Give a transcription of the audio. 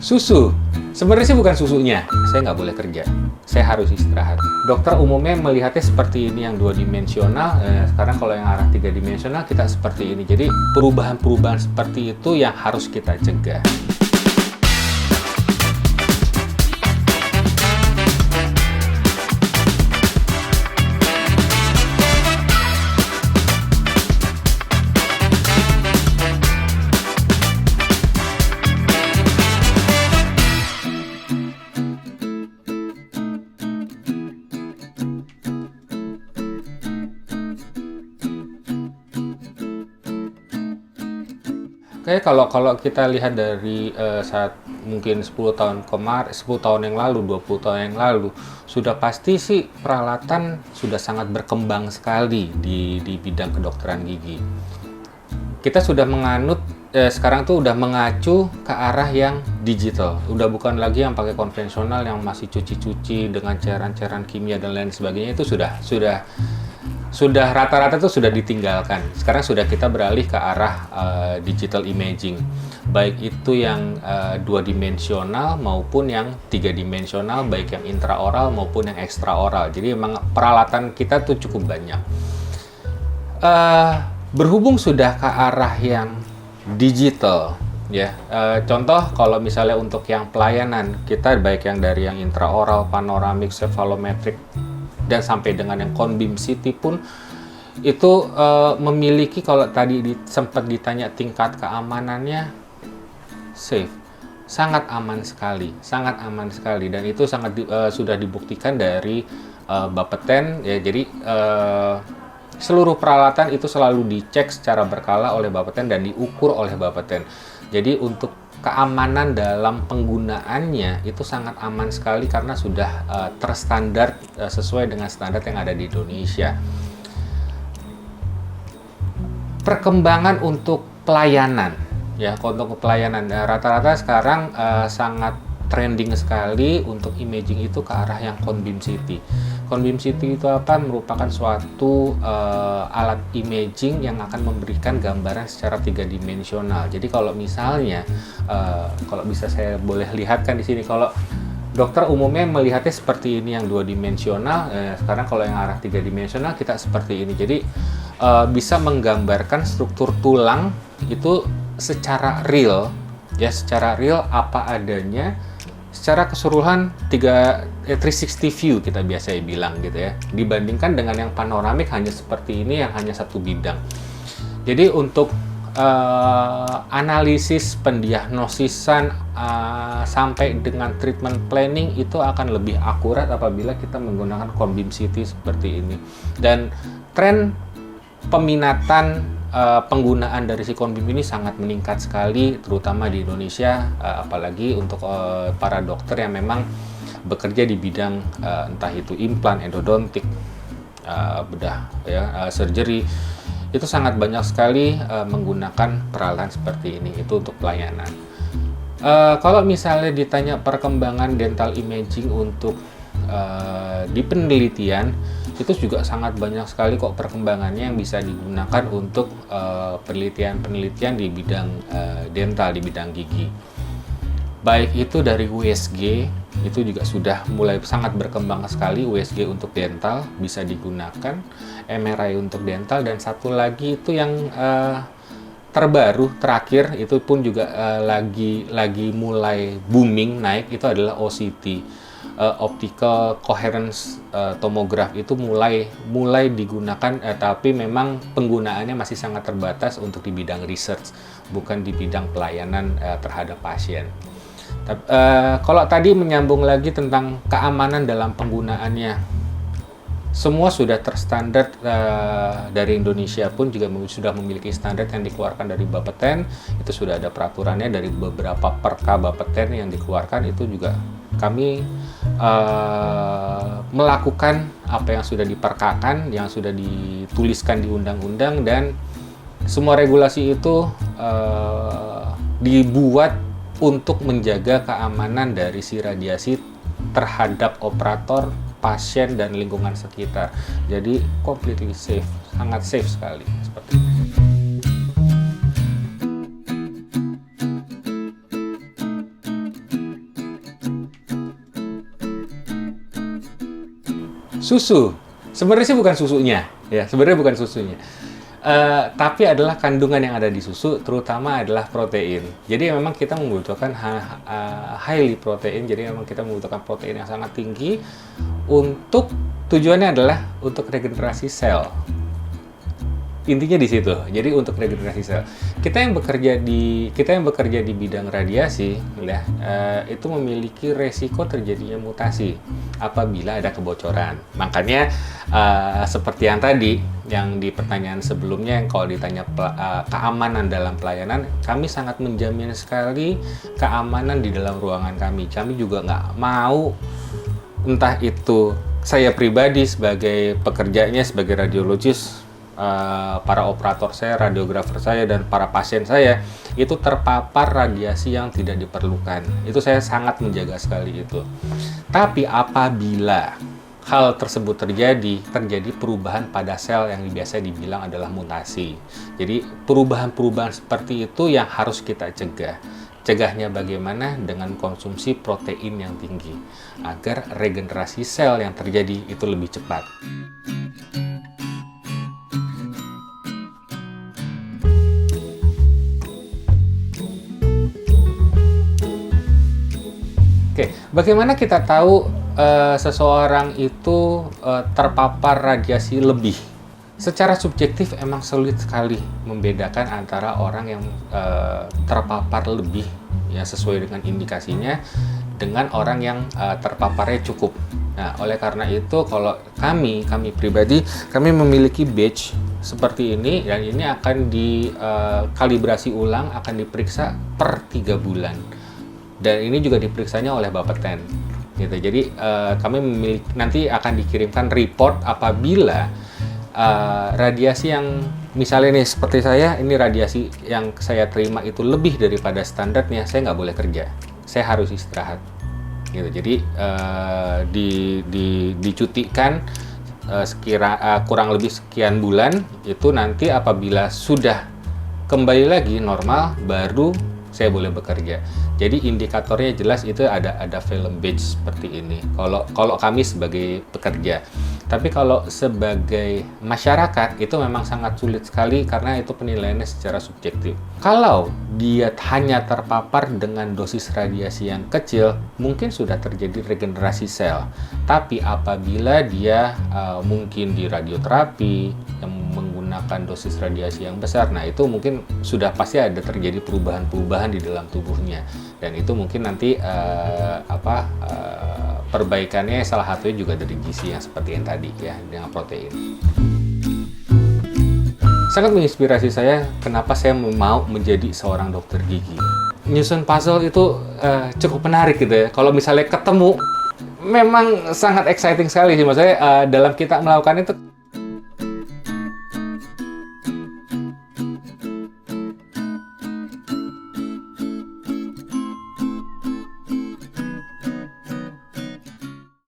Susu. Sebenarnya sih bukan susunya. Saya nggak boleh kerja. Saya harus istirahat. Dokter umumnya melihatnya seperti ini yang 2 dimensional. Sekarang kalau yang arah 3 dimensional kita seperti ini. Jadi perubahan-perubahan seperti itu yang harus kita cegah. Oke, kalau kita lihat dari saat mungkin 10 tahun kemarin, 10 tahun yang lalu, 20 tahun yang lalu, sudah pasti sih peralatan sudah sangat berkembang sekali di bidang kedokteran gigi. Kita sudah menganut sekarang tuh udah mengacu ke arah yang digital. Udah bukan lagi yang pakai konvensional yang masih cuci-cuci dengan cairan-cairan kimia dan lain sebagainya. Itu sudah rata-rata tuh sudah ditinggalkan. Sekarang sudah kita beralih ke arah digital imaging, baik itu yang 2 dimensional maupun yang 3 dimensional, baik yang intraoral maupun yang ekstraoral. Jadi memang peralatan kita tuh cukup banyak. Berhubung sudah ke arah yang digital, ya. Contoh kalau misalnya untuk yang pelayanan kita, baik yang dari yang intraoral, panoramik, cephalometric, dan sampai dengan yang cone beam CT pun itu memiliki, kalau tadi sempat ditanya tingkat keamanannya, safe, sangat aman sekali, dan itu sudah dibuktikan dari Bapeten, ya. Jadi seluruh peralatan itu selalu dicek secara berkala oleh Bapeten dan diukur oleh Bapeten. Jadi untuk keamanan dalam penggunaannya itu sangat aman sekali karena sudah terstandar sesuai dengan standar yang ada di Indonesia. Perkembangan untuk pelayanan, ya, untuk pelayanan rata-rata sekarang sangat trending sekali untuk imaging itu ke arah yang cone beam CT. Cone beam CT itu merupakan suatu alat imaging yang akan memberikan gambaran secara 3 dimensional. Jadi kalau misalnya, kalau bisa saya boleh lihatkan di sini, kalau dokter umumnya melihatnya seperti ini yang 2 dimensional, sekarang kalau yang arah 3 dimensional kita seperti ini. Jadi bisa menggambarkan struktur tulang itu secara real, ya, secara real apa adanya. Secara keseluruhan 360 view kita biasa bilang gitu ya, dibandingkan dengan yang panoramik hanya seperti ini yang hanya satu bidang. Jadi untuk analisis, pendiagnosisan sampai dengan treatment planning itu akan lebih akurat apabila kita menggunakan cone beam CT seperti ini. Dan tren peminatan penggunaan dari si cone beam ini sangat meningkat sekali, terutama di Indonesia, apalagi untuk para dokter yang memang bekerja di bidang entah itu implan, endodontik, bedah, ya, surgery. Itu sangat banyak sekali menggunakan peralatan seperti ini. Itu untuk pelayanan. Kalau misalnya ditanya perkembangan dental imaging untuk di penelitian, itu juga sangat banyak sekali kok perkembangannya yang bisa digunakan untuk penelitian-penelitian di bidang dental, di bidang gigi. Baik itu dari USG, itu juga sudah mulai sangat berkembang sekali. USG untuk dental bisa digunakan, MRI untuk dental, dan satu lagi itu yang terbaru terakhir itu pun juga lagi mulai booming naik, itu adalah OCT. Optical coherence tomograph itu mulai digunakan, tapi memang penggunaannya masih sangat terbatas untuk di bidang research, bukan di bidang pelayanan terhadap pasien. Kalau tadi menyambung lagi tentang keamanan dalam penggunaannya, semua sudah terstandar. Dari Indonesia pun juga sudah memiliki standar yang dikeluarkan dari Bapeten. Itu sudah ada peraturannya dari beberapa perka Bapeten yang dikeluarkan. Itu juga kami melakukan apa yang sudah diperkakan, yang sudah dituliskan di undang-undang, dan semua regulasi itu dibuat untuk menjaga keamanan dari si radiasi terhadap operator, pasien, dan lingkungan sekitar. Jadi completely safe, sangat safe sekali seperti itu. Susu. Sebenarnya sih bukan susunya, ya. Sebenarnya bukan susunya. Tapi adalah kandungan yang ada di susu, terutama adalah protein. Jadi memang kita membutuhkan highly protein. Jadi memang kita membutuhkan protein yang sangat tinggi untuk tujuannya adalah untuk regenerasi sel. Intinya di situ. Jadi untuk regenerasi sel. Kita yang bekerja di bidang radiasi, ya, itu memiliki resiko terjadinya mutasi apabila ada kebocoran. Makanya seperti yang tadi, yang di pertanyaan sebelumnya, yang kalau ditanya keamanan dalam pelayanan, kami sangat menjamin sekali keamanan di dalam ruangan kami. Kami juga nggak mau, entah itu saya pribadi sebagai pekerjanya, sebagai radiologis, para operator saya, radiografer saya, dan para pasien saya itu terpapar radiasi yang tidak diperlukan. Itu saya sangat menjaga sekali itu. Tapi apabila hal tersebut terjadi perubahan pada sel yang biasa dibilang adalah mutasi. Jadi perubahan-perubahan seperti itu yang harus kita cegah. Cegahnya bagaimana? Dengan konsumsi protein yang tinggi agar regenerasi sel yang terjadi itu lebih cepat. Oke, bagaimana kita tahu seseorang itu terpapar radiasi lebih? Secara subjektif emang sulit sekali membedakan antara orang yang terpapar lebih, ya sesuai dengan indikasinya, dengan orang yang terpaparnya cukup. Nah, oleh karena itu kalau kami pribadi, kami memiliki badge seperti ini, dan ini akan dikalibrasi ulang, akan diperiksa per 3 bulan. Dan ini juga diperiksanya oleh Bapeten, gitu. Jadi kami nanti akan dikirimkan report apabila radiasi yang misalnya nih seperti saya, ini radiasi yang saya terima itu lebih daripada standarnya, saya nggak boleh kerja, saya harus istirahat, gitu. Jadi dicutikan kurang lebih sekian bulan, itu nanti apabila sudah kembali lagi normal, baru saya boleh bekerja. Jadi indikatornya jelas itu ada film badge seperti ini. Kalau kami sebagai pekerja, tapi kalau sebagai masyarakat itu memang sangat sulit sekali karena itu penilaiannya secara subjektif. Kalau dia hanya terpapar dengan dosis radiasi yang kecil, mungkin sudah terjadi regenerasi sel. Tapi apabila dia mungkin di radioterapi yang menggunakan dosis radiasi yang besar, nah itu mungkin sudah pasti ada terjadi perubahan-perubahan di dalam tubuhnya, dan itu mungkin nanti perbaikannya salah satunya juga dari gizi yang seperti yang tadi ya, dengan protein. Sangat menginspirasi saya kenapa saya mau menjadi seorang dokter gigi. Nyusun puzzle itu cukup menarik gitu ya. Kalau misalnya ketemu, memang sangat exciting sekali sih. Maksudnya dalam kita melakukan itu